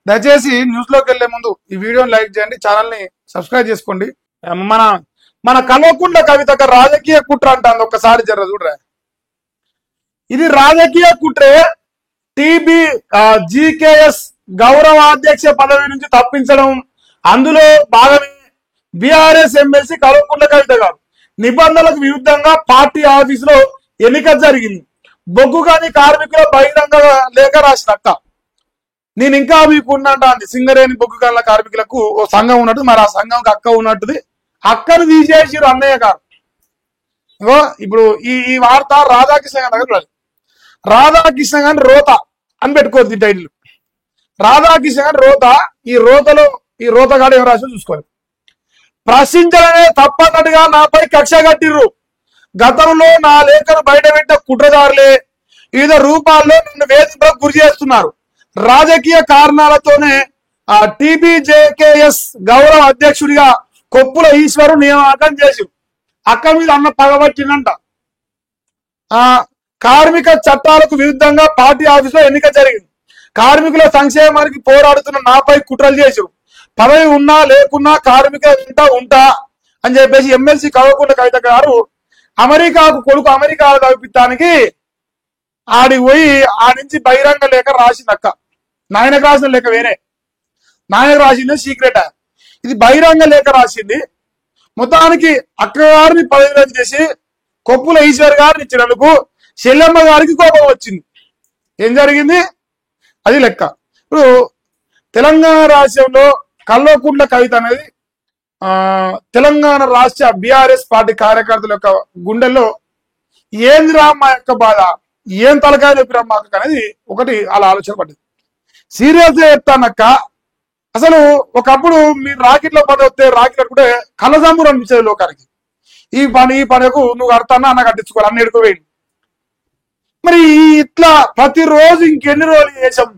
దయచేసి న్యూస్ లోకి వెళ్లే ముందు ఈ వీడియోని లైక్ చేయండి, ఛానల్ ని సబ్స్క్రైబ్ చేసుకోండి. మన మన కల్వకుంట్ల కవిత రాజకీయ కుట్ర అంటాను, ఒక్కసారి జర చూడరా. ఇది రాజకీయ కుట్రే. టీబీ జీకేఎస్ గౌరవ అధ్యక్ష పదవి నుంచి తప్పించడం, అందులో భాగమే బీఆర్ఎస్ ఎమ్మెల్సీ కల్వకుంట్ల కవిత గారు నిబంధనలకు విరుద్ధంగా పార్టీ ఆఫీసులో ఎన్నిక జరిగింది. బొగ్గు కాని కార్మికుల బహిరంగ లేఖ రాసిన అక్క. నేను ఇంకా మీకు ఉన్నట్టు అంది సింగరేణి బొగ్గు కాని కార్మికులకు ఓ సంఘం ఉన్నట్టు, మరి ఆ సంఘంకి అక్క ఉన్నట్టుది. అక్కను తీసేసిరు అన్నయ్య గారు. ఇప్పుడు ఈ వార్త రాధాకృష్ణ గారి దగ్గర, రాధాకృష్ణ గారిని రోత అని పెట్టుకోవద్దు ఈ టైటిల్. రాధాకృష్ణ గారి రోత. ఈ రోతగాడు ఏం రాసో చూసుకోవాలి. ప్రశ్నించడమే తప్పన్నట్టుగా నాపై కక్ష కట్టిర్రు. గతంలో నా లేఖను బయటపెట్టిన కుట్రదారులే వివిధ రూపాల్లో నన్ను వేధింపులకు గురి చేస్తున్నారు. రాజకీయ కారణాలతోనే టీబీజేకేఎస్ గౌరవ అధ్యక్షుడిగా కొప్పుల ఈశ్వరు నియామకం చేసి అక్క మీద అన్న పగబట్టినంట. కార్మిక చట్టాలకు విరుద్ధంగా పార్టీ ఆఫీసులో ఎన్నిక జరిగింది. కార్మికుల సంక్షేమానికి పోరాడుతున్న నాపై కుట్రలు చేశారు. పదవి ఉన్నా లేకున్నా కార్మిక ఉంటా అని చెప్పేసి ఎమ్మెల్సీ కల్వకుంట్ల కవిత గారు అమెరికాకు కొడుకు అమెరికాలో చదివించడానికి ఆడికి పోయి నుంచి బహిరంగ లేఖ రాసింది అక్క. నాయనకు రాసిన లేఖ వేరే, నాయనకు రాసింది సీక్రెట్. ఇది బహిరంగ లేఖ రాసింది. మొత్తానికి అక్క గారిని పదవి చేసి కొప్పుల ఈశ్వర్ గారిని ఇచ్చినందుకు చెల్లెమ్మ గారికి కోపం వచ్చింది. ఏం జరిగింది అది లెక్క. ఇప్పుడు తెలంగాణ రాష్ట్రంలో కల్వకుంట్ల కవిత అనేది తెలంగాణ రాష్ట్ర బీఆర్ఎస్ పార్టీ కార్యకర్తల యొక్క గుండెల్లో ఏందిరా మా యొక్క బాధ, ఏం తలకాయ చెప్పిరా మాకు అనేది ఒకటి అలా ఆలోచన పడ్డది. సీరియస్ గా చెప్తానక్క, అసలు ఒకప్పుడు మీరు రాకెట్లో పని వస్తే రాకెట్ కట్టుకుంటే కళ్ళజంబురు అనిపించేది లోకానికి. ఈ పనికు నువ్వు అర్థాన్ని అన్న కట్టించుకోవాలి, అన్ని ఎడుకోవేయండి. మరి ఇట్లా ప్రతిరోజు ఇంకెన్ని రోజులు చేసాం,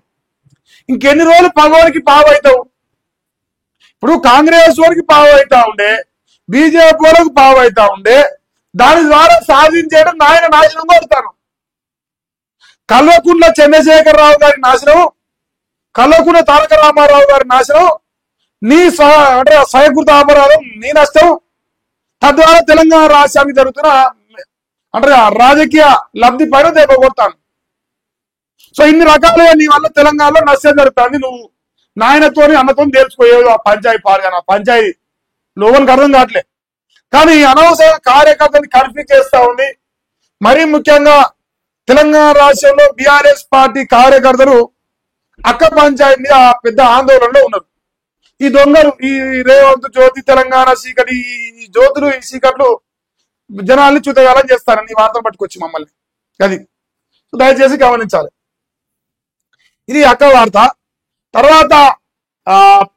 ఇంకెన్ని రోజులు పగవాడికి పావైతావు. ఇప్పుడు కాంగ్రెస్ వారికి పావైతా ఉండే, బీజేపీ వాళ్ళకి పావైతా ఉండే, దాని ద్వారా సాధించేయడం నాయన నాశనం కొడతాను. కల్వకుంట్ల చంద్రశేఖరరావు గారి నాశనం, కల్వకుంట్ల తారక రామారావు గారి నాశనం, నీ అంటే సహకృత అపరాధం నీ నష్టం. తద్వారా తెలంగాణ రాష్ట్రానికి జరుగుతున్న అంటే రాజకీయ లబ్ధి పైన దెబ్బ కొడతాను. సో ఇన్ని రకాలుగా నీ వల్ల తెలంగాణలో నష్టం జరుగుతుంది. నువ్వు నాయనతోని అన్నతో తేల్చుకోయేది ఆ పంచాయతీ పాల్గొన పంచాయతీ లోపలికి అర్థం కావట్లే. కానీ అనవసర కార్యకర్తని కన్ఫ్యూజ్ చేస్తా ఉంది. మరీ ముఖ్యంగా తెలంగాణ రాష్ట్రంలో బీఆర్ఎస్ పార్టీ కార్యకర్తలు అక్క పంచాయతీ మీద పెద్ద ఆందోళనలో ఉన్నారు. ఈ దొంగలు, ఈ రేవంత్ జ్యోతి తెలంగాణ చీకటి, ఈ జ్యోతులు ఈ చీకట్లు జనాల్ని చూతగాలని చేస్తారని ఈ వార్తలు పట్టుకొచ్చి మమ్మల్ని. అది దయచేసి గమనించాలి. ఇది అక్క వార్త. తర్వాత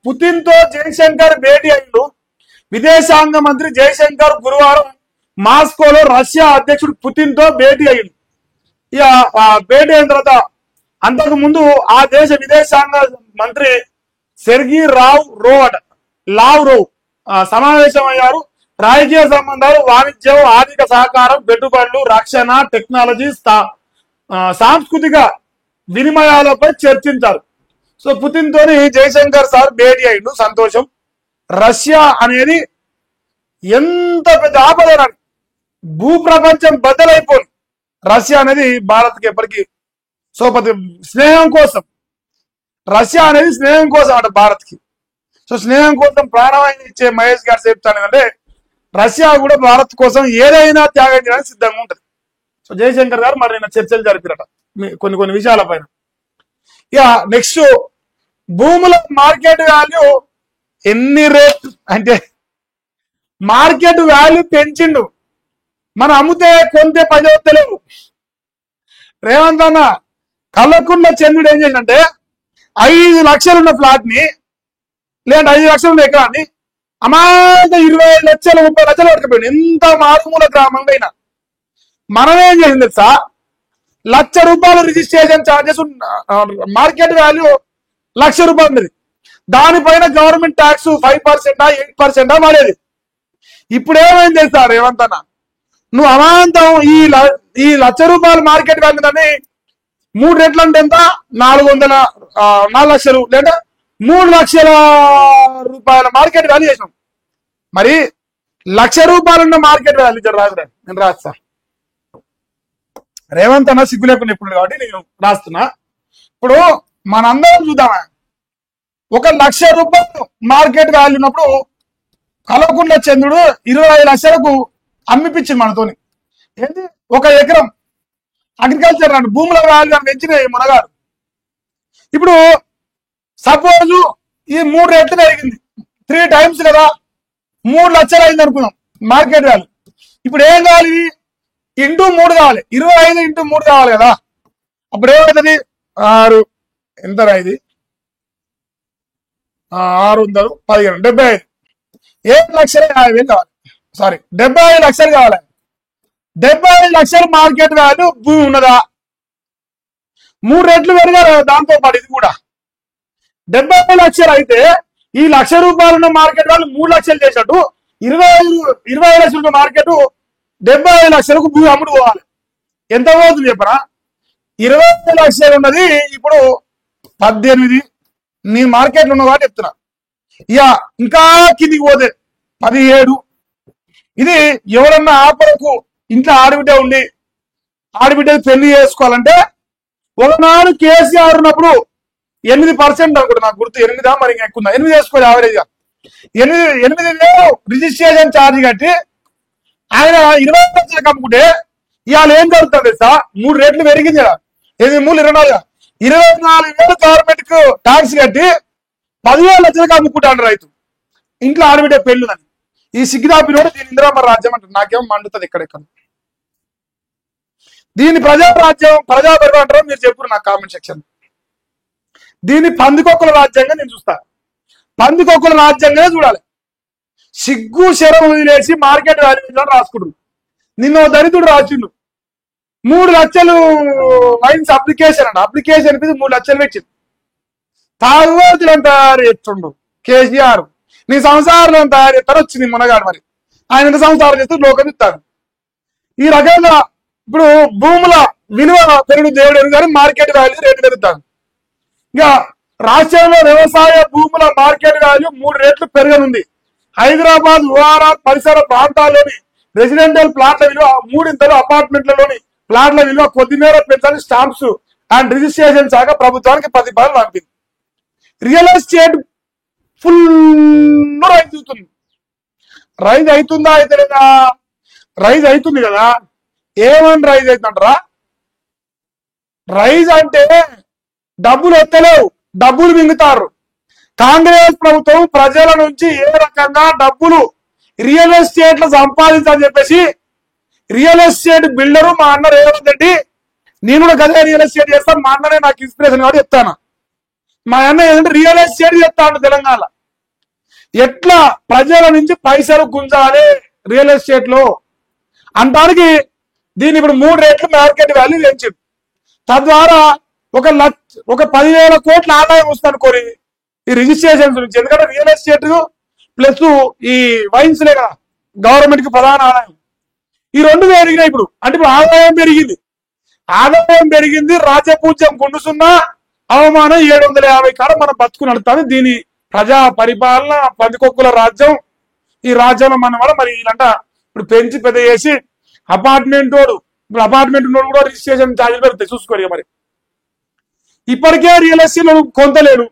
పుతిన్ తో జయశంకర్ భేటీ అయ్యిండు. విదేశాంగ మంత్రి జయశంకర్ గురువారం మాస్కోలో రష్యా అధ్యక్షుడు పుతిన్ తో భేటీ అయ్యిండు. ఇక భేటీ అయిన తర్వాత అంతకు ముందు ఆ దేశ విదేశాంగ మంత్రి సెర్గీ లావ్రోవ్ సమావేశం అయ్యారు. రాజకీయ సంబంధాలు, వాణిజ్యం, ఆర్థిక సహకారం, పెట్టుబడులు, రక్షణ, టెక్నాలజీ, సాంస్కృతిక వినిమయాలపై చర్చించారు. సో పుతిన్ తోని జయశంకర్ సార్ భేటీ అయిండు, సంతోషం. రష్యా అనేది ఎంత పెద్ద ఆపద, భూప్రపంచం బద్దలైపోయింది. రష్యా అనేది భారత్కి ఎప్పటికీ సోపతి స్నేహం కోసం, రష్యా అనేది స్నేహం కోసం అట భారత్కి. సో స్నేహం కోసం ప్రాణవాయిని ఇచ్చే మహేష్ గారు చెప్తాను అంటే రష్యా కూడా భారత్ కోసం ఏదైనా త్యాగం చేయడానికి సిద్ధంగా ఉంటుంది. సో జయశంకర్ గారు మరి నిన్న చర్చలు జరిపిరట కొన్ని విషయాల పైన. ఇక నెక్స్ట్, భూముల మార్కెట్ వాల్యూ ఎన్ని రేట్ అంటే మార్కెట్ వాల్యూ పెంచిండు, మనం అమ్మితే కొంతే పని వస్తలేవు. రేవంత్ అన్న కల్వకుంట్ల చంద్రుడు ఏం చేసిందంటే 5 లక్షలున్న ఫ్లాట్ ని, లేదంటే 5 లక్షలున్న ఎకరాన్ని అమాంత 20 లక్షలు 30 లక్షలు పట్టుకుపోయింది. ఎంత మారుమూల గ్రామంలో అయినా మనమేం చేసింది తెలుసా, ₹1,00,000 రిజిస్ట్రేషన్ ఛార్జెస్, మార్కెట్ వాల్యూ ₹1,00,000 ఉంది. దానిపైన గవర్నమెంట్ ట్యాక్స్ 5% 8% పడేది. ఇప్పుడు ఏమైంది తెలుసా రేవంత్ అన్న, నువ్వు అమాంతం ఈ ₹1,00,000 మార్కెట్ వాల్యూ దాన్ని 3 రెట్లు అంటే ఎంత, 4 లక్షలు లేదా 3,00,000 మార్కెట్ వాల్యూ చేసినాం. మరి ₹1,00,000 ఉన్న మార్కెట్ వాల్యూ రాదురా, నేను రాస్తా. రేవంత్ అన్న సిగ్గు లేకుండా ఇప్పుడు కాబట్టి నేను రాస్తున్నా. ఇప్పుడు మనందరం చూద్దామా, ఒక ₹1,00,000 మార్కెట్ వాల్యూ ఉన్నప్పుడు కల్వకుంట్ల చంద్రుడు 25 లక్షలకు అమ్మిపించింది మనతోని. ఏంటి, 1 ఎకరం అగ్రికల్చర్ అండ్ భూముల వాల్యూ అని పెంచినాయి మునగారు. ఇప్పుడు సపోజ్ ఈ 3 రెట్లు పెరిగింది, 3 టైమ్స్ కదా, 3 లక్షలు అయింది అనుకుందాం మార్కెట్ వాల్యూ. ఇప్పుడు ఏం కావాలి, ఇంటూ 3 కావాలి, 25 ఇంటూ 3 కావాలి కదా. అప్పుడు ఏమవుతుంది, 6 ఎంత ఇది 600 15 75 7,50,000 కావాలి. సారీ 75 లక్షలు కావాలి. 75 లక్షలు మార్కెట్ వాల్యూ భూమి ఉన్నదా? 3 రెట్లు పెరిగారు దాంతో పాటు ఇది కూడా 75 లక్షలు అయితే ఈ ₹1,00,000 ఉన్న మార్కెట్ వాల్యూ 3 లక్షలు చేసినట్టు 25 లక్షలు ఉన్న మార్కెట్ 75 లక్షలకు భూమి అమ్ముడు పోవాలి. ఎంత పోతుంది చెప్పరా? 25 లక్షలు ఉన్నది ఇప్పుడు 18, నీ మార్కెట్ ఉన్న కాబట్టి చెప్తున్నా. ఇక ఇంకా కిందికి పోతే 17. ఇది ఎవరన్నా ఆపరకు ఇంట్లో ఆడబిడ్డ ఉండి ఆడబిడ్డ పెళ్లి చేసుకోవాలంటే ఒకనాడు కేసీఆర్ ఉన్నప్పుడు 8% అనుకుంటా, నాకు గుర్తు 8 మరి ఎక్కువ 8 వేసుకోవాలి యావరేజ్ గా. 8,000 రిజిస్ట్రేషన్ ఛార్జ్ కట్టి ఆయన 20 లక్షలకు అమ్ముకుంటే ఇవాళ ఏం జరుగుతుంది సార్? 3 రెట్లు పెరిగింది కదా, 8 3 24 24,000 గవర్నమెంట్ కు ట్యాక్స్ కట్టి 17 లక్షలకు అమ్ముకుంటాడు రైతు ఇంట్లో ఆడబిడ్డ పెళ్ళుదని. ఈ సిగ్గుదాపినోడు దీని ఇందిరామ రాజ్యం అంటారు. నాకేమో మండుతుంది ఎక్కడెక్కడ. దీన్ని ప్రజారాజ్యం ప్రజాపరిపాలన అంటారో మీరు చెప్పారు నాకు కామెంట్ సెక్షన్. దీన్ని పందికొక్కుల రాజ్యంగా నేను చూస్తా. పందికొక్కుల రాజ్యంగానే చూడాలి. సిగ్గు శరం వదిలేసి మార్కెట్ వాల్యూ రాసుకుంటారు. నిన్న దరిద్రుడు రాసిండు 3 లక్షలు వైన్స్ అప్లికేషన్ అంట. అప్లికేషన్ 3 లక్షలు పెట్టింది. తాగుబోతులను తయారు చేస్తుండు కేసీఆర్. నీ సంసారం తయారు చేస్తారు వచ్చింది మునగాడు. మరి ఆయన ఎంత సంసారం చేస్తూ లోకం ఇస్తాడు. ఈ రకంగా ఇప్పుడు భూముల విలువ పెరుగు దేవుడు ఎరుగారు, మార్కెట్ వాల్యూ రేటు పెరుగుతాడు. ఇక రాష్ట్రంలో వ్యవసాయ భూముల మార్కెట్ వాల్యూ 3 రెట్లు పెరగనుంది. హైదరాబాద్ ఓఆర్ఆ పరిసర ప్రాంతాల్లోని రెసిడెంషియల్ ప్లాట్ల విలువ 3 అపార్ట్మెంట్లలోని ప్లాట్ల విలువ కొద్దిమేర పెంచాలని స్టాంప్స్ అండ్ రిజిస్ట్రేషన్ శాఖ ప్రభుత్వానికి ప్రతిపాదన పంపింది. రియల్ ఎస్టేట్ ఫుల్ రైజ్ అవుతుంది. రైజ్ అవుతుందా అయితే లేదా? రైజ్ అవుతుంది కదా. ఏమని రైజ్ అవుతుంటారా? రైజ్ అంటే డబ్బులు ఎత్తలేవు, డబ్బులు మింగుతారు. కాంగ్రెస్ ప్రభుత్వం ప్రజల నుంచి ఏ రకంగా డబ్బులు రియల్ ఎస్టేట్ లో సంపాదించాలని చెప్పేసి రియల్ ఎస్టేట్ బిల్డరు మా అన్న రేవంత్ రెడ్డి, నేను కూడా గదే రియల్ ఎస్టేట్ చేస్తాను, మా అన్ననే నాకు ఇన్స్పిరేషన్ కాబట్టి చెప్తాను. మా అన్న ఏంటంటే రియల్ ఎస్టేట్ చెప్తాను తెలంగాణ ఎట్లా ప్రజల నుంచి పైసలు గుంజాలి రియల్ ఎస్టేట్ లో అంటానికి దీన్ని ఇప్పుడు 3 రెట్లు మార్కెట్ వాల్యూ పెంచింది. తద్వారా ఒక 10,000 కోట్ల ఆదాయం వస్తుంది కోరి ఈ రిజిస్ట్రేషన్ నుంచి. ఎందుకంటే రియల్ ఎస్టేట్ ప్లస్ ఈ వైన్స్ లేక గవర్నమెంట్ కి ప్రధాన ఆదాయం, ఈ 2 పెరిగినాయి ఇప్పుడు. అంటే ఇప్పుడు ఆదాయం పెరిగింది. రాజ్యపూజ్యం గుండుసున్నా అవమానం 750 కాడ మనం బతుకు నడుతాను. దీని ప్రజా పరిపాలన పందికొక్కుల రాజ్యం. ఈ రాజ్యంలో మనం కూడా మరి ఇలాంట ఇప్పుడు పెంచి పెద్ద చేసి అపార్ట్మెంట్ వాడు ఇప్పుడు అపార్ట్మెంట్ ఉన్నోడు కూడా రిజిస్ట్రేషన్ ఛార్జీలు పెరుగుతాయి చూసుకోరు. మరి ఇప్పటికే రియల్ ఎస్టేట్ కొంతలేడు.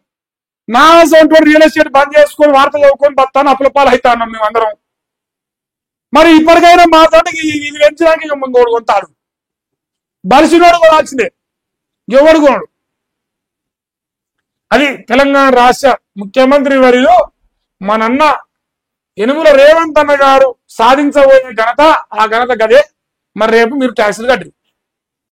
నా సొంత రియల్ ఎస్టేట్ బంద్ చేసుకొని వార్తలు చదువుకొని బతాను అప్పులపాలు అవుతాను మేము అందరం. మరి ఇప్పటికైనా మాట్లాడి ఇది పెంచడానికి ఇంకోడు కొంటాడు. బలిసినోడు కొనాల్సిందే, ఎవడు కొనడు. అది తెలంగాణ రాష్ట్ర ముఖ్యమంత్రి వర్యులు మనన్న యనుమల రేవంత్ అన్న గారు సాధించబోయే ఘనత, ఆ ఘనత గదే. మరి రేపు మీరు ట్యాక్సులు కట్టరు.